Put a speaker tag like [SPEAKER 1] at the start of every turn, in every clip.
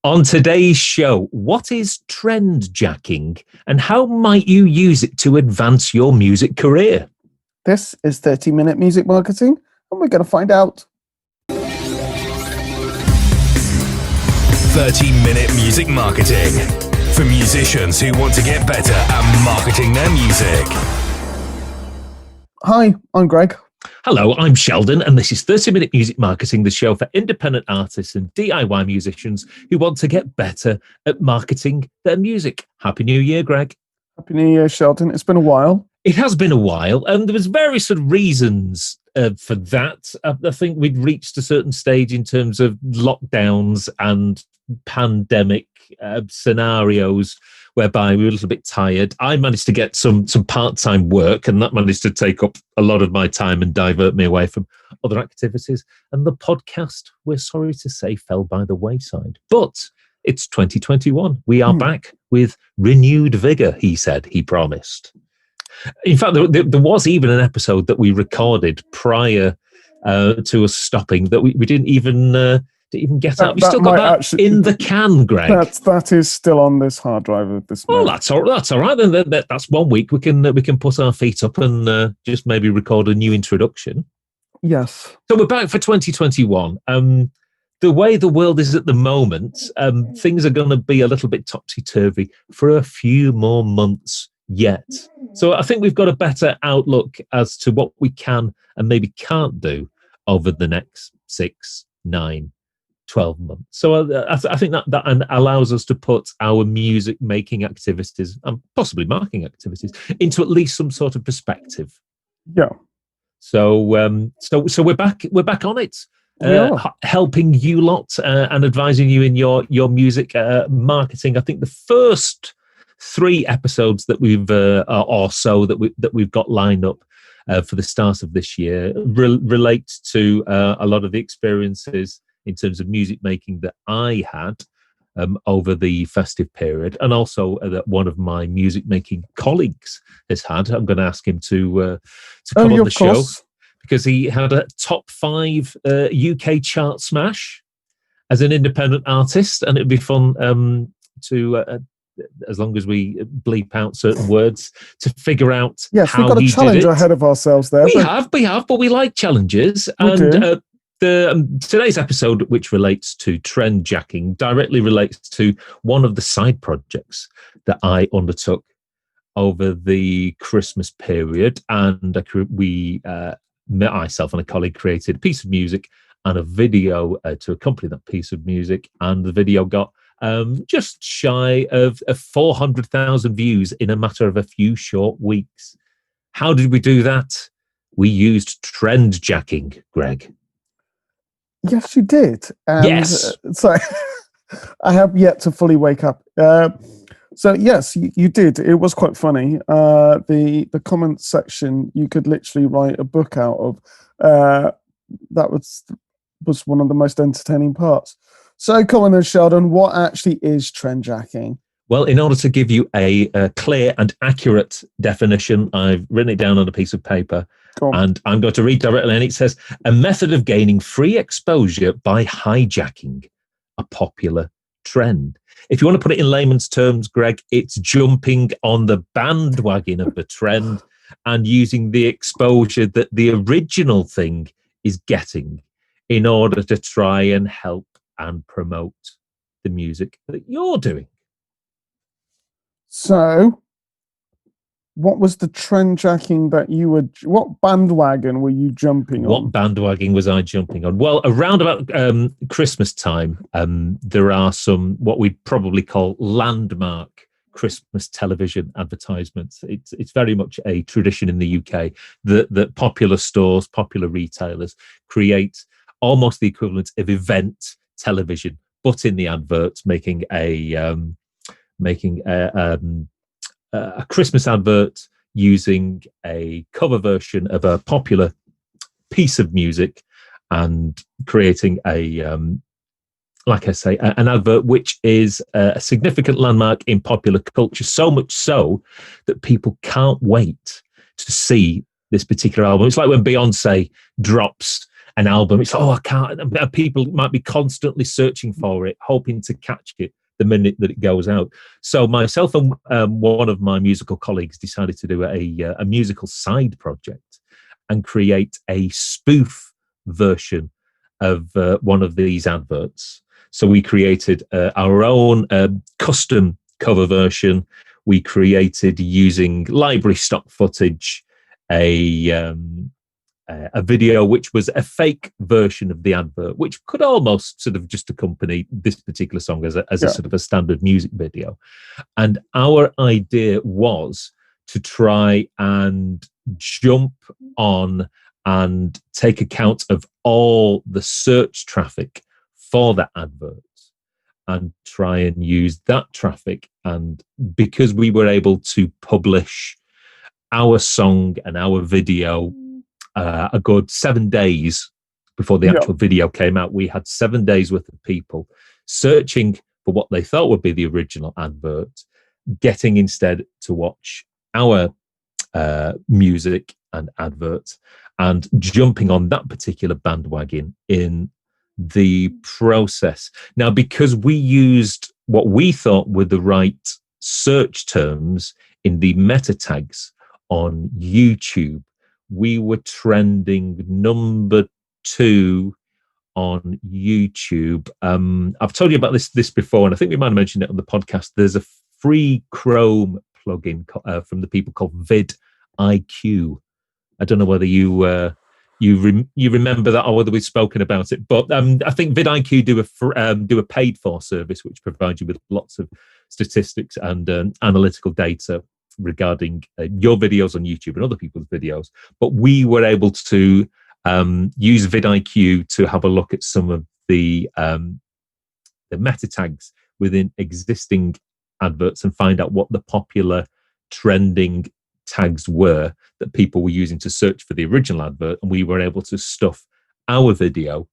[SPEAKER 1] On today's show, what is trendjacking and how might you use it to advance your music career?
[SPEAKER 2] This is 30-minute music marketing, and we're going to find out.
[SPEAKER 3] 30-minute music marketing for musicians who want to get better at marketing their music.
[SPEAKER 2] Hi, I'm Greg.
[SPEAKER 1] Hello, I'm Sheldon, and this is 30-Minute Music Marketing, the show for independent artists and DIY musicians who want to get better at marketing their music. Happy New Year, Greg.
[SPEAKER 2] Happy New Year, Sheldon. It's been a while.
[SPEAKER 1] It has been a while, and there was various sort of reasons for that. I think we'd reached a certain stage in terms of lockdowns and pandemic scenarios whereby we were a little bit tired. I managed to get some part-time work, and that managed to take up a lot of my time and divert me away from other activities. And the podcast, we're sorry to say, fell by the wayside. But it's 2021. We are back with renewed vigor, he said, he promised. In fact, there was even an episode that we recorded prior to us stopping that we didn't even get out. We still got that actually, in the can, Greg.
[SPEAKER 2] That is still on this hard drive of this.
[SPEAKER 1] Oh, that's all right. Then that's 1 week. We can put our feet up and just maybe record a new introduction.
[SPEAKER 2] Yes.
[SPEAKER 1] So we're back for 2021. The way the world is at the moment, things are going to be a little bit topsy-turvy for a few more months yet. So I think we've got a better outlook as to what we can and maybe can't do over the next 6, 9, 12 months. So I think that allows us to put our music making activities and possibly marketing activities into at least some sort of perspective.
[SPEAKER 2] Yeah.
[SPEAKER 1] So we're back on it. Helping you lot and advising you in your music marketing. I think the first 3 episodes that we've that we've got lined up for the start of this year relate to a lot of the experiences in terms of music making that I had over the festive period, and also that one of my music making colleagues has had. I'm going to ask him to come on the show because he had a top 5 UK chart smash as an independent artist, and it'd be fun to. As long as we bleep out certain words to figure out.
[SPEAKER 2] Yes, we've got a challenge ahead of ourselves there.
[SPEAKER 1] We have, but we like challenges. Today's episode, which relates to trendjacking, directly relates to one of the side projects that I undertook over the Christmas period, and myself and a colleague created a piece of music and a video to accompany that piece of music, and the video got just shy of 400,000 views in a matter of a few short weeks. How did we do that? We used trendjacking, Greg.
[SPEAKER 2] Yes, you did.
[SPEAKER 1] Yes.
[SPEAKER 2] So I have yet to fully wake up. So yes, you did. It was quite funny. The comment section, you could literally write a book out of. That was one of the most entertaining parts. So, Colin and Sheldon, what actually is trendjacking?
[SPEAKER 1] Well, in order to give you a clear and accurate definition, I've written it down on a piece of paper, and I'm going to read directly, and it says, a method of gaining free exposure by hijacking a popular trend. If you want to put it in layman's terms, Greg, it's jumping on the bandwagon of the trend and using the exposure that the original thing is getting in order to try and help and promote the music that you're doing.
[SPEAKER 2] So, what was the trendjacking that you were? What bandwagon were you jumping on?
[SPEAKER 1] What bandwagon was I jumping on? Well, around about Christmas time, there are some what we'd probably call landmark Christmas television advertisements. It's very much a tradition in the UK that popular stores, popular retailers create almost the equivalent of event television, but in the adverts, making a Christmas advert using a cover version of a popular piece of music and creating an advert which is a significant landmark in popular culture, so much so that people can't wait to see this particular album. It's like when Beyonce drops an album. It's I can't. People might be constantly searching for it, hoping to catch it the minute that it goes out. So myself and one of my musical colleagues decided to do a musical side project and create a spoof version of one of these adverts. So we created our own custom cover version. We created, using library stock footage, a video which was a fake version of the advert, which could almost sort of just accompany this particular song as a sort of a standard music video. And our idea was to try and jump on and take account of all the search traffic for that advert and try and use that traffic. And because we were able to publish our song and our video a good 7 days before the actual video came out, we had 7 days worth of people searching for what they thought would be the original advert, getting instead to watch our music and advert, and jumping on that particular bandwagon in the process. Now, because we used what we thought were the right search terms in the meta tags on YouTube, we were trending number 2 on YouTube. I've told you about this before, and I think we might have mentioned it on the podcast. There's a free Chrome plugin from the people called vidIQ. I don't know whether you remember that or whether we've spoken about it, but I think vidIQ do a paid for service which provides you with lots of statistics and analytical data regarding your videos on YouTube and other people's videos. But we were able to use vidIQ to have a look at some of the meta tags within existing adverts and find out what the popular trending tags were that people were using to search for the original advert, and we were able to stuff our video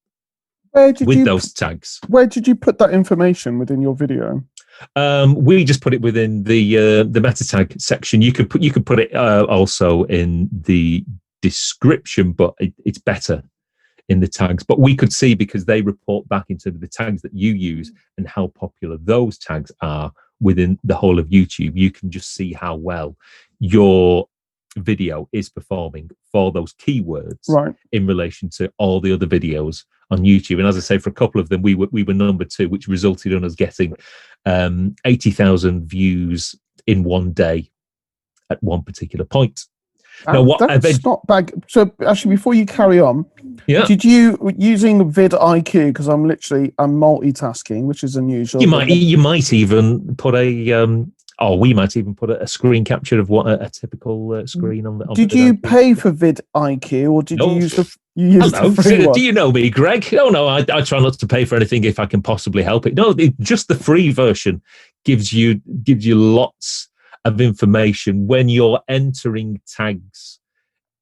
[SPEAKER 1] with those tags.
[SPEAKER 2] Where did you put that information within your video?
[SPEAKER 1] We just put it within the meta tag section. You could put it also in the description, but it's better in the tags. But we could see, because they report back into the tags that you use and how popular those tags are within the whole of YouTube. You can just see how well your video is performing for those keywords in relation to all the other videos on YouTube. And as I say, for a couple of them, we were number 2, which resulted in us getting 80,000 views in one day at one particular point. Now,
[SPEAKER 2] that's not bad. So, actually, before you carry on, did you, using vidIQ, because I'm multitasking, which is unusual.
[SPEAKER 1] You might even put we might even put a screen capture of what a typical screen on the.
[SPEAKER 2] Did you pay for vidIQ, or did you use the free one?
[SPEAKER 1] Do you know me, Greg? Oh no, I try not to pay for anything if I can possibly help it. No, just the free version gives you lots of information when you're entering tags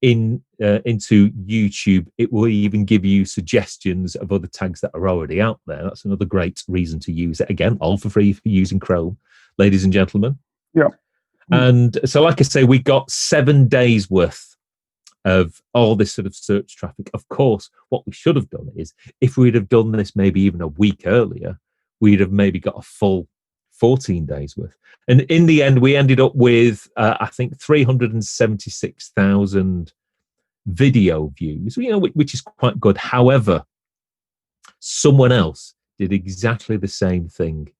[SPEAKER 1] into YouTube. It will even give you suggestions of other tags that are already out there. That's another great reason to use it. Again, all for free for using Chrome, ladies and gentlemen.
[SPEAKER 2] Yeah.
[SPEAKER 1] And so, like I say, we got 7 days worth of all this sort of search traffic. Of course, what we should have done is, if we'd have done this maybe even a week earlier, we'd have maybe got a full 14 days worth. And in the end, we ended up with, I think, 376,000 video views, which is quite good. However, someone else did exactly the same thing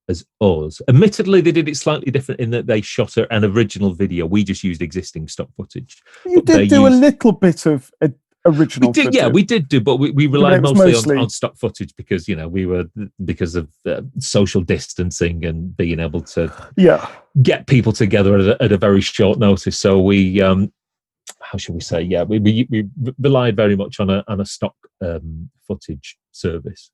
[SPEAKER 1] as us. Admittedly, they did it slightly different in that they shot an original video. We just used existing stock footage.
[SPEAKER 2] You did do a little bit of original footage.
[SPEAKER 1] Yeah, we did do, but we relied mostly on stock footage because because of social distancing and being able to get people together at a very short notice. So we how should we say? Yeah, we relied very much on a stock footage service.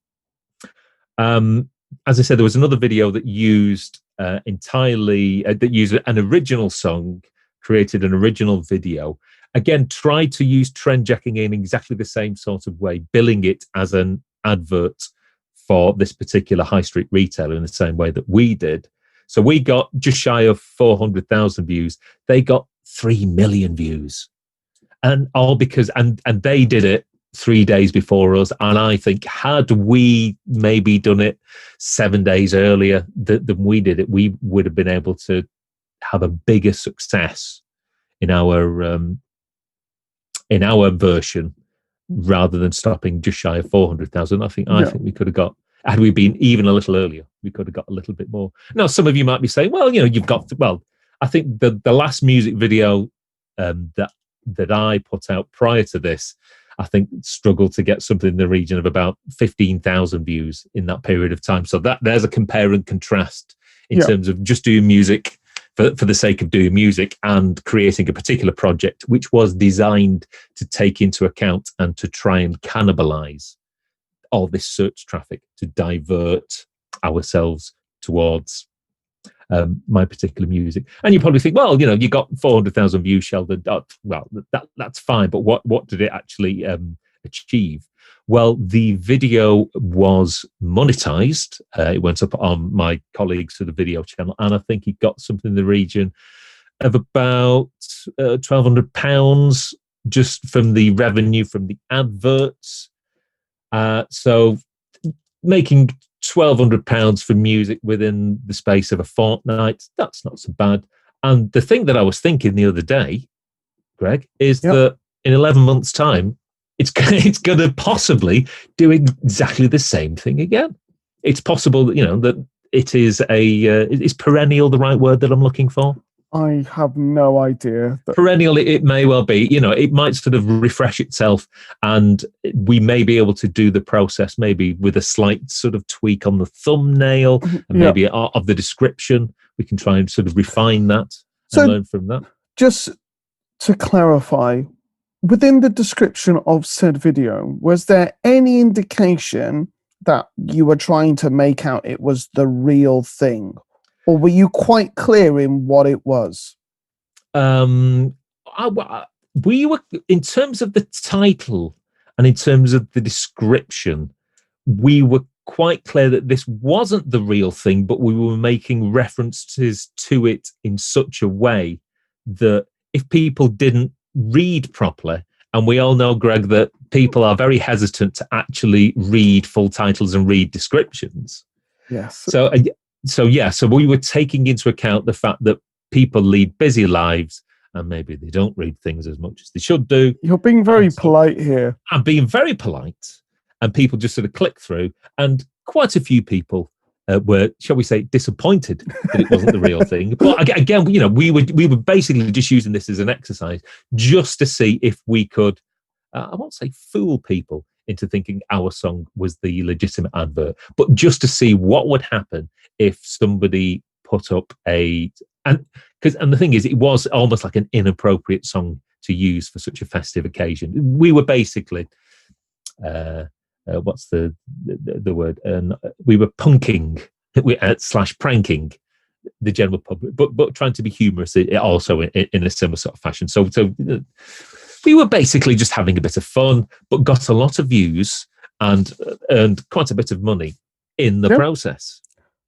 [SPEAKER 1] As I said, there was another video that used entirely that used an original song, created an original video. Again, tried to use Trendjacking in exactly the same sort of way, billing it as an advert for this particular high street retailer in the same way that we did. So we got just shy of 400,000 views. They got 3 million views, and all because and they did it 3 days before us. And I think had we maybe done it 7 days earlier than we did it, we would have been able to have a bigger success in our version, rather than stopping just shy of 400,000. I think we could have got, had we been even a little earlier, we could have got a little bit more. Now, some of you might be saying, well, you've got to, well, I think the last music video that I put out prior to this, I think struggled to get something in the region of about 15,000 views in that period of time. So there's a compare and contrast in terms of just doing music for the sake of doing music and creating a particular project which was designed to take into account and to try and cannibalize all this search traffic, to divert ourselves towards my particular music. And you probably think, well, you got 400,000 views, Sheldon. Well, that's fine. But what did it actually achieve? Well, the video was monetized. It went up on my colleague's sort of video channel, and I think he got something in the region of about £1,200 just from the revenue from the adverts. So making £1,200 for music within the space of a fortnight, that's not so bad. And the thing that I was thinking the other day, Greg, is that in 11 months' time, it's going to possibly do exactly the same thing again. It's possible that, that it is is perennial the right word that I'm looking for?
[SPEAKER 2] I have no idea.
[SPEAKER 1] Perennial, it may well be. It might sort of refresh itself, and we may be able to do the process maybe with a slight sort of tweak on the thumbnail and maybe of the description. We can try and sort of refine that and learn from that.
[SPEAKER 2] Just to clarify, within the description of said video, was there any indication that you were trying to make out it was the real thing? Or were you quite clear in what it was?
[SPEAKER 1] We were, in terms of the title and in terms of the description, we were quite clear that this wasn't the real thing, but we were making references to it in such a way that if people didn't read properly, and we all know, Greg, that people are very hesitant to actually read full titles and read descriptions.
[SPEAKER 2] Yes.
[SPEAKER 1] So we were taking into account the fact that people lead busy lives and maybe they don't read things as much as they should do.
[SPEAKER 2] You're being very polite here.
[SPEAKER 1] I'm being very polite, and people just sort of click through, and quite a few people were, shall we say, disappointed that it wasn't the real thing. But again, we were basically just using this as an exercise just to see if we could, I won't say fool people into thinking our song was the legitimate advert, but just to see what would happen if somebody put up and the thing is, it was almost like an inappropriate song to use for such a festive occasion. We were basically, what's the word? We were punking / pranking the general public, but trying to be humorous also in a similar sort of fashion. So we were basically just having a bit of fun, but got a lot of views and earned quite a bit of money in the process.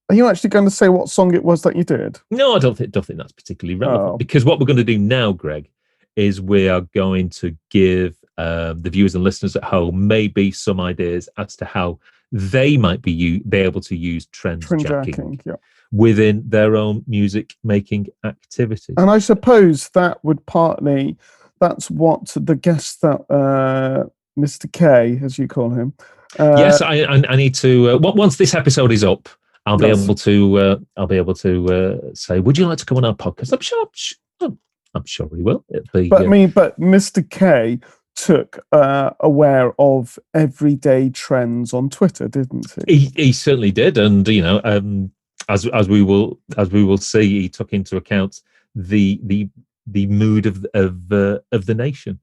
[SPEAKER 2] Are you actually going to say what song it was that you did?
[SPEAKER 1] No, I don't think that's particularly relevant, because what we're going to do now, Greg, is we are going to give the viewers and listeners at home maybe some ideas as to how they might be able to use trendjacking within their own music making activities.
[SPEAKER 2] And I suppose that would that's what the guest that Mr. K, as you call him.
[SPEAKER 1] Yes, I need to. Once this episode is up, I'll be able to say, would you like to come on our podcast? I'm sure he will.
[SPEAKER 2] But Mr. K took aware of everyday trends on Twitter, didn't he?
[SPEAKER 1] He certainly did, and as we will see, he took into account the mood of the nation.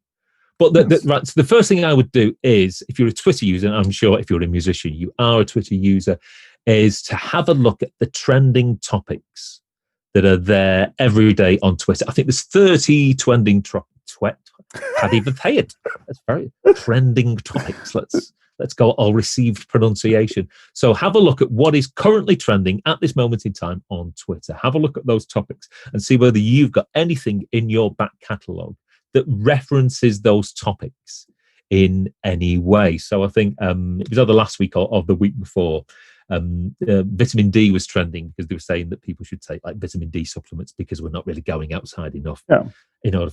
[SPEAKER 1] But right, so the first thing I would do is, if you're a Twitter user, and I'm sure if you're a musician, you are a Twitter user, is to have a look at the trending topics that are there every day on Twitter. I think there's 30 trending can't even say it. That's very trending topics. Let's go all received pronunciation. So have a look at what is currently trending at this moment in time on Twitter. Have a look at those topics and see whether you've got anything in your back catalogue that references those topics. in any way. So I think it was either last week or the week before. Vitamin D was trending because they were saying that people should take like vitamin D supplements because we're not really going outside enough in order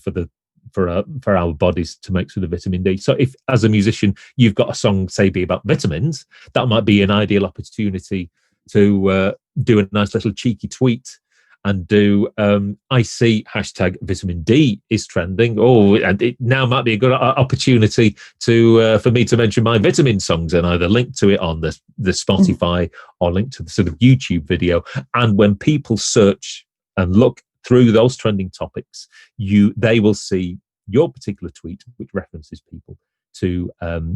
[SPEAKER 1] for our bodies to make sort of vitamin D. So if, as a musician, you've got a song, say, be about vitamins, that might be an ideal opportunity to do a nice little cheeky tweet and do I see hashtag vitamin D is trending. And it now might be a good opportunity to for me to mention my vitamin songs and either link to it on the Spotify or link to the sort of YouTube video. And when people search and look through those trending topics, they will see your particular tweet, which references people to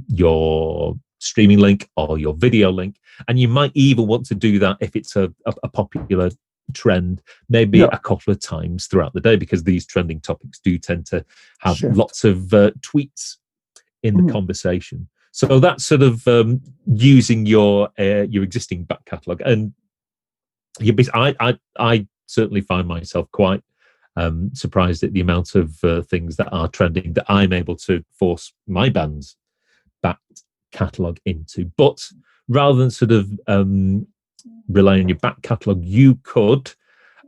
[SPEAKER 1] your streaming link or your video link. And you might even want to do that if it's a popular trend, maybe a couple of times throughout the day, because these trending topics do tend to have lots of tweets in the conversation. So that's sort of using your existing back catalogue. And I certainly find myself quite surprised at the amount of things that are trending that I'm able to force my band's back catalogue into. But rather than sort of rely on your back catalogue, you could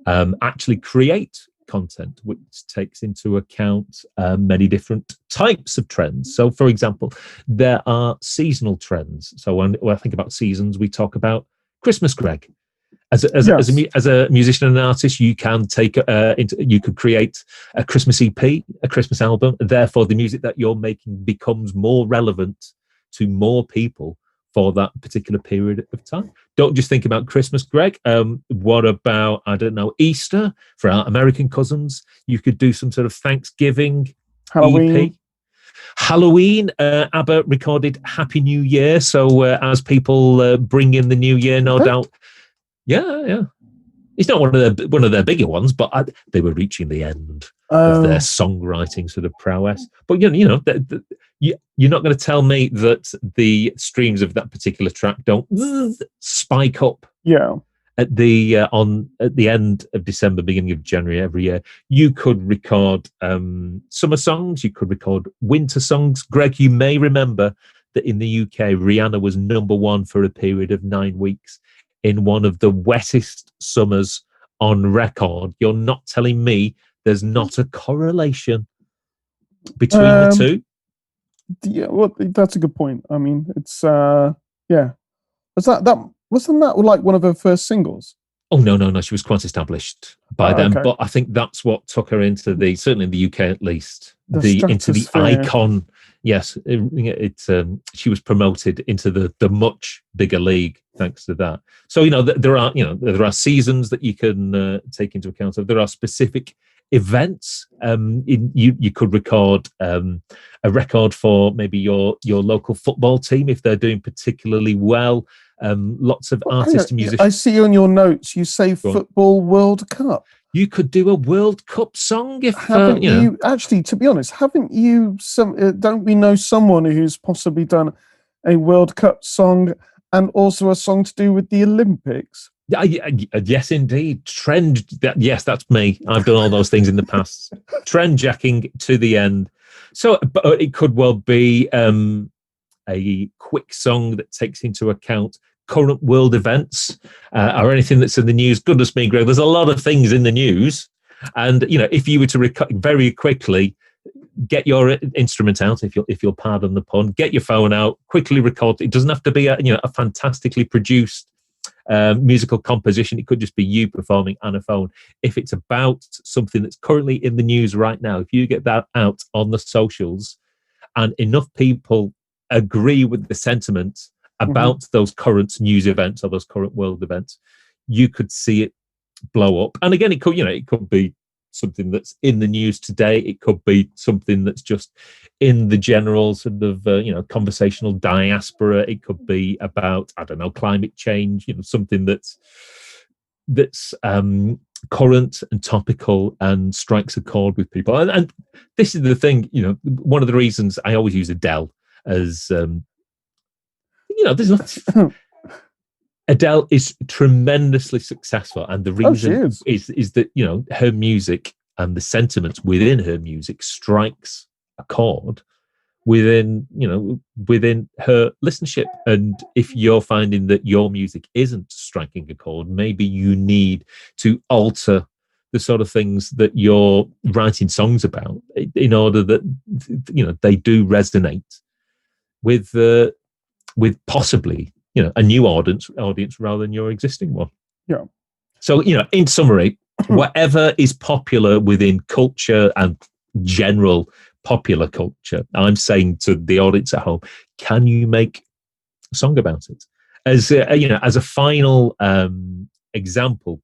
[SPEAKER 1] actually create content which takes into account many different types of trends. So, for example, there are seasonal trends. So when I think about seasons, we talk about Christmas, Greg. As a musician and an artist, you can you could create a Christmas EP, a Christmas album. Therefore, the music that you're making becomes more relevant to more people for that particular period of time. Don't just think about Christmas, Greg. What about, I don't know, Easter for our American cousins? You could do some sort of Thanksgiving
[SPEAKER 2] Halloween.
[SPEAKER 1] EP. Halloween, ABBA recorded Happy New Year. So as people bring in the new year, no doubt. Yeah. It's not one of their bigger ones, but they were reaching the end of their songwriting sort of prowess. But you're not going to tell me that the streams of that particular track don't spike up.
[SPEAKER 2] Yeah.
[SPEAKER 1] At the end of December, beginning of January every year. You could record summer songs. You could record winter songs. Greg, you may remember that in the UK, Rihanna was #1 for a period of 9 weeks in one of the wettest summers on record. You're not telling me there's not a correlation between the two?
[SPEAKER 2] Yeah, well, that's a good point. I mean, it's wasn't that like one of her first singles?
[SPEAKER 1] Oh no, she was quite established by then.
[SPEAKER 2] Okay.
[SPEAKER 1] But I think that's what took her into certainly in the UK at least, into the
[SPEAKER 2] stratosphere.
[SPEAKER 1] icon. Yes, she was promoted into the much bigger league thanks to that. So there are seasons that you can take into account. There are specific events. You could record a record for maybe your local football team if they're doing particularly well. Lots of artists and musicians.
[SPEAKER 2] I see on your notes you say Football World Cup.
[SPEAKER 1] You could do a World Cup song if
[SPEAKER 2] you actually, to be honest, haven't you don't we know someone who's possibly done a World Cup song and also a song to do with the Olympics?
[SPEAKER 1] Yes, indeed. Yes, that's me. I've done all those things in the past. Trendjacking to the end. So, but it could well be a quick song that takes into account current world events or anything that's in the news. Goodness me, Greg, there's a lot of things in the news. And, if you were to very quickly get your instrument out, if you'll pardon the pun, get your phone out, quickly record. It doesn't have to be a fantastically produced musical composition. It could just be you performing on a phone. If it's about something that's currently in the news right now, if you get that out on the socials and enough people agree with the sentiment about those current news events or those current world events, you could see it blow up. And again, it could be something that's in the news today. It could be something that's just in the general sort of conversational diaspora. It could be about, I don't know, climate change, something that's current and topical and strikes a chord with people. And this is the thing, one of the reasons I always use Adele as Adele is tremendously successful, and the reason is that her music and the sentiment within her music strikes a chord within her listenership. And if you're finding that your music isn't striking a chord, maybe you need to alter the sort of things that you're writing songs about in order that they do resonate with possibly a new audience rather than your existing one.
[SPEAKER 2] Yeah.
[SPEAKER 1] So in summary, whatever is popular within culture and general popular culture, I'm saying to the audience at home, can you make a song about it? As as a final example,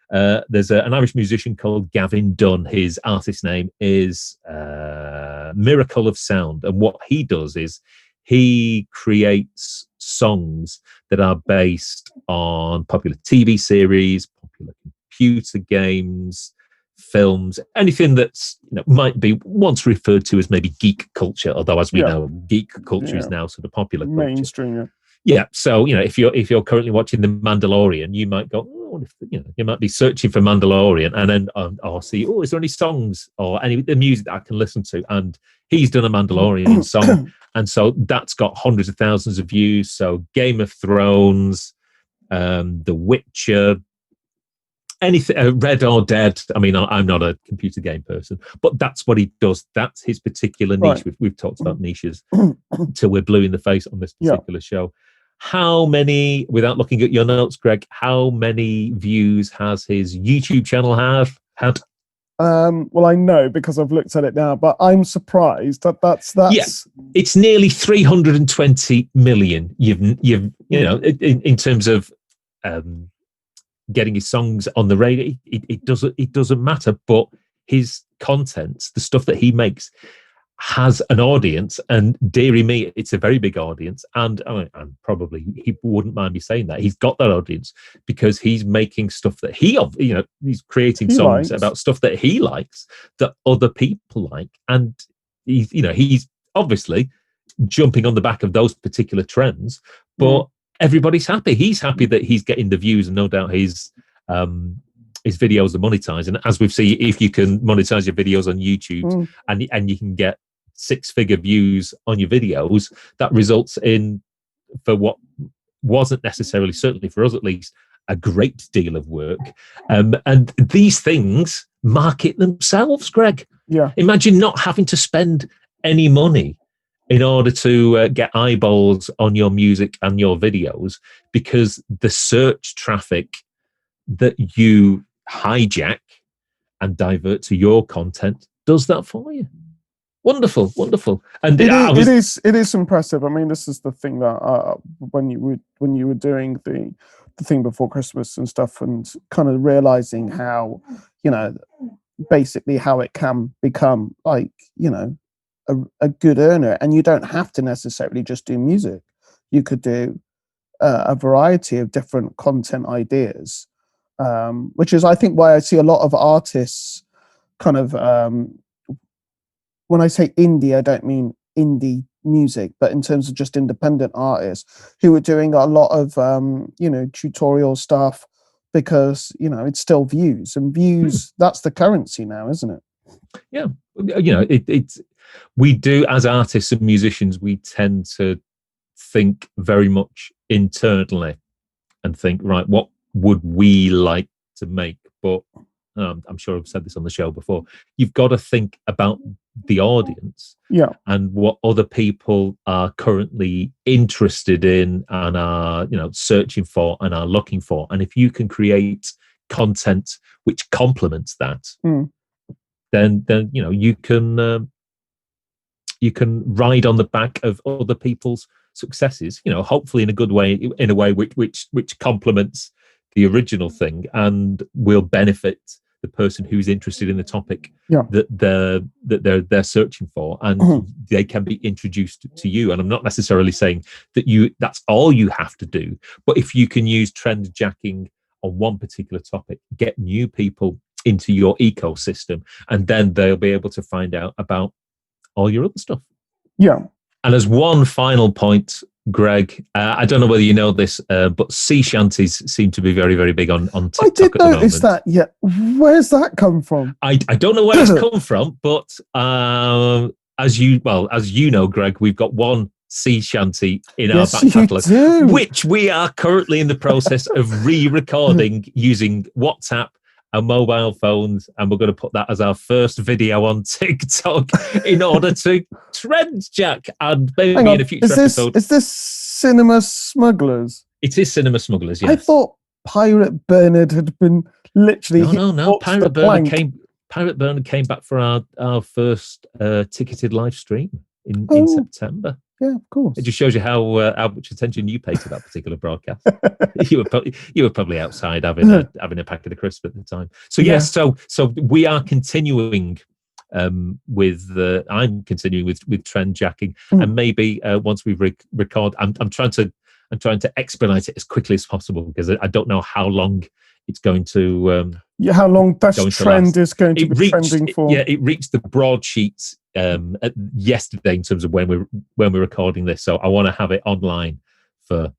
[SPEAKER 1] there's an Irish musician called Gavin Dunn. His artist name is Miracle of Sound, and what he does is he creates songs that are based on popular TV series, popular computer games, films, anything that's might be once referred to as maybe geek culture, although as we know, geek culture is now sort of popular culture.
[SPEAKER 2] Mainstream.
[SPEAKER 1] Yeah. So if you're currently watching The Mandalorian, you might go, you might be searching for Mandalorian, and then see, is there any songs or any the music that I can listen to? And he's done a Mandalorian song, and so that's got hundreds of thousands of views. So Game of Thrones, The Witcher, anything, Red or Dead. I mean, I'm not a computer game person, but that's what he does. That's his particular niche.
[SPEAKER 2] Right.
[SPEAKER 1] We've talked about niches till we're blue in the face on this particular show. How many, without looking at your notes, Greg, how many views has his YouTube channel had?
[SPEAKER 2] Well, I know because I've looked at it now, but I'm surprised that's.
[SPEAKER 1] Yeah, it's nearly 320 million. You've in terms of getting his songs on the radio, it doesn't matter. But his content, the stuff that he makes, has an audience, and dearie me, it's a very big audience. And probably he wouldn't mind me saying that he's got that audience because he's making stuff that he's creating songs about stuff that he likes, that other people like, and he's obviously jumping on the back of those particular trends. But everybody's happy. He's happy that he's getting the views, and no doubt his videos are monetized. And as we've seen, if you can monetize your videos on YouTube and you can get 6-figure views on your videos, that results in, for what wasn't necessarily, certainly for us at least, a great deal of work. And these things market themselves, Greg.
[SPEAKER 2] Yeah.
[SPEAKER 1] Imagine not having to spend any money in order to get eyeballs on your music and your videos, because the search traffic that you hijack and divert to your content does that for you. Wonderful. And
[SPEAKER 2] it is impressive. I mean, this is the thing that when you were doing the thing before Christmas and stuff, and kind of realizing how basically how it can become like a good earner, and you don't have to necessarily just do music. You could do a variety of different content ideas, which is, I think, why I see a lot of artists kind of, when I say indie, I don't mean indie music, but in terms of just independent artists who are doing a lot of, tutorial stuff, because, it's still views, and views, that's the currency now, isn't it?
[SPEAKER 1] Yeah. We do, as artists and musicians, we tend to think very much internally and think, right, what would we like to make? But I'm sure I've said this on the show before, you've got to think about the audience and what other people are currently interested in and are searching for and are looking for. And if you can create content which complements that, then you can ride on the back of other people's successes, hopefully in a good way, in a way which complements the original thing and will benefit the person who's interested in the topic that they're searching for, and they can be introduced to you. And I'm not necessarily saying that that's all you have to do, but if you can use trendjacking on one particular topic, get new people into your ecosystem, and then they'll be able to find out about all your other stuff.
[SPEAKER 2] Yeah.
[SPEAKER 1] And as one final point, Greg, I don't know whether you know this, but sea shanties seem to be very, very big on TikTok.
[SPEAKER 2] I did notice that. Yeah, where's that come from?
[SPEAKER 1] I don't know where it's come from, but as you know, Greg, we've got one sea shanty in our back
[SPEAKER 2] you
[SPEAKER 1] catalogue,
[SPEAKER 2] do.
[SPEAKER 1] which we are currently in the process of re-recording using WhatsApp and mobile phones, and we're going to put that as our first video on TikTok in order to Trendjack, and maybe in a future episode.
[SPEAKER 2] Is this Cinema Smugglers?
[SPEAKER 1] It is Cinema Smugglers, yes.
[SPEAKER 2] I thought Pirate Bernard had been literally...
[SPEAKER 1] No. Pirate Bernard came back for our first ticketed live stream in September.
[SPEAKER 2] Yeah, of course.
[SPEAKER 1] It just shows you how much attention you paid to that particular broadcast. you were probably outside having a packet of crisps at the time. So yes, so we are continuing with I'm continuing with Trendjacking, and maybe once we record, I'm trying to expedite it as quickly as possible, because I don't know how long it's going to
[SPEAKER 2] how long that trend is going to be trending for.
[SPEAKER 1] It reached the broadsheets yesterday in terms of when we're recording this, so I want to have it online for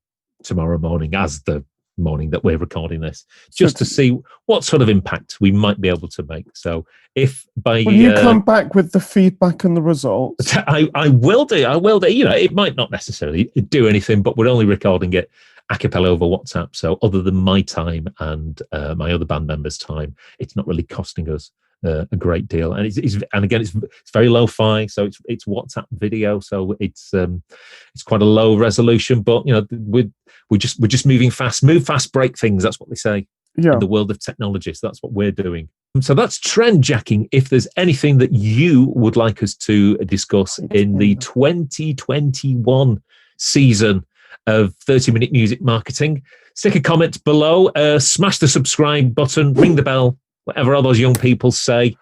[SPEAKER 1] tomorrow morning, as the morning that we're recording this, just to see what sort of impact we might be able to make. So if will
[SPEAKER 2] you come back with the feedback and the results?
[SPEAKER 1] I will do. It might not necessarily do anything, but we're only recording it a cappella over WhatsApp, so other than my time and my other band members' time, it's not really costing us a great deal. And it's very lo-fi, so it's WhatsApp video, so it's quite a low resolution, but we're just moving fast. Move fast, break things. That's what they say in the world of technology. So that's what we're doing. So that's Trendjacking. If there's anything that you would like us to discuss in the 2021 season of 30-minute music marketing, stick a comment below, smash the subscribe button, ring the bell, whatever all those young people say.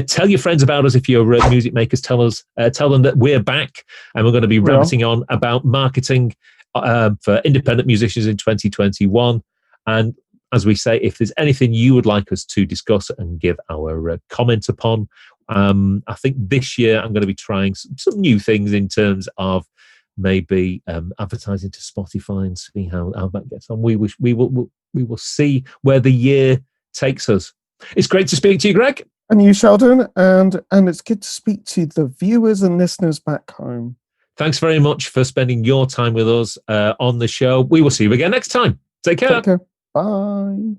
[SPEAKER 1] Tell your friends about us if you're music makers. Tell them that we're back, and we're going to be rabbiting on about marketing for independent musicians in 2021. And as we say, if there's anything you would like us to discuss and give our comment upon, I think this year I'm going to be trying some new things in terms of maybe advertising to Spotify and see how that gets on. We will see where the year takes us. It's great to speak to you, Greg.
[SPEAKER 2] And you, Sheldon, and it's good to speak to the viewers and listeners back home.
[SPEAKER 1] Thanks very much for spending your time with us on the show. We will see you again next time. Take care.
[SPEAKER 2] Bye.